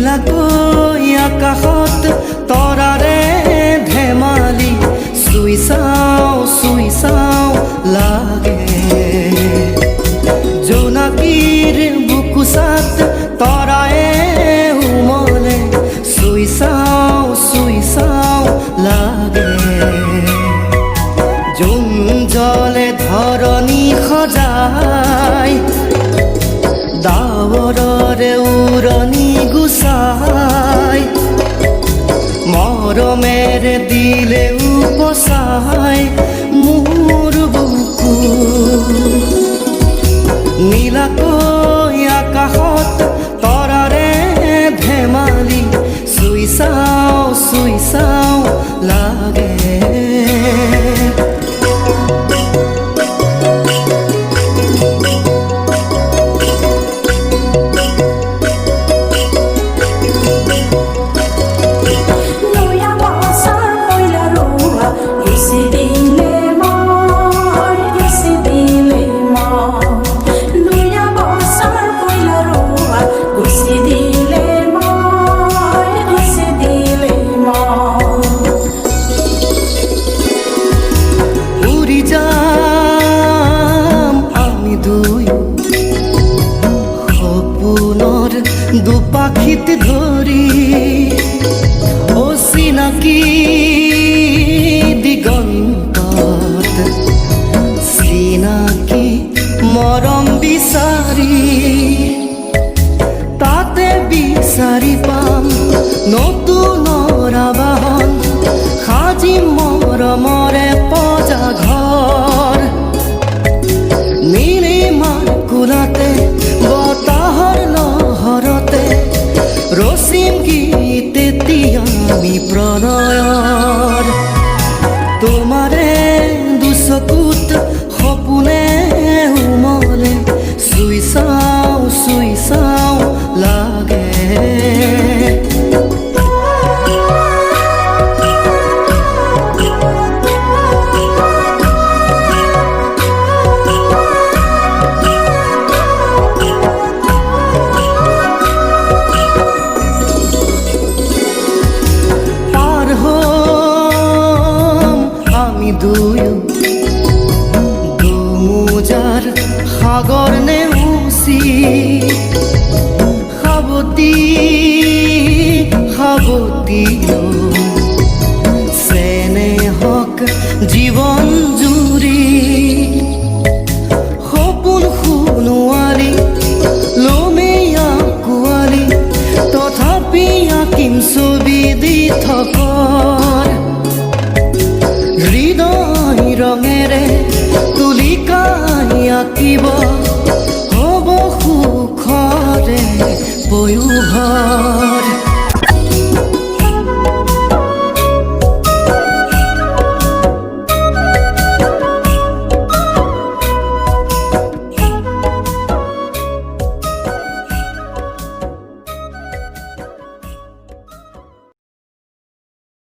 নীলাকৈ আকাশত তৰাৰে ধেমালি চুই চাওঁ লাগে জোনাকীৰ বুকুচাত তৰায়ে উমলে চুই চাওঁ লাগে জোন জলে ধৰণী সজাই ডাৱৰৰে উৰণি গুচাই মৰমেৰে দিলে উপচাই মোৰ বুকু নীলাকৈ আকাশত তৰাৰে ধেমালি চুই চাওঁ লাগে দুপাখিত ধৰি অচিনাকি দিগন্তত চিনাকি মৰম বিচাৰি তাতে বিচাৰি পাম নতুনৰ আবাহন সাজি মৰমৰে পজা ঘৰ নীলিমাৰ কোলাতে বতাহৰ লহৰতে ৰচিম গীত এতিয়া আমি প্ৰণয়ৰ তোমাৰে দুচকুত সপোনে উমলে চুই চাওঁ লাগে দুমোজাৰ সাগৰ নেউচি সাৱতি চেনেহক জীৱন জুৰি সপোন সোণোৱালী লমেয়া কোৱালী তথাপি আঁকিম ছবি দি থকৰ হৃদয় ৰঙেৰে তুলিকাই আঁকিব হ'ব সুখৰে পয়োভৰ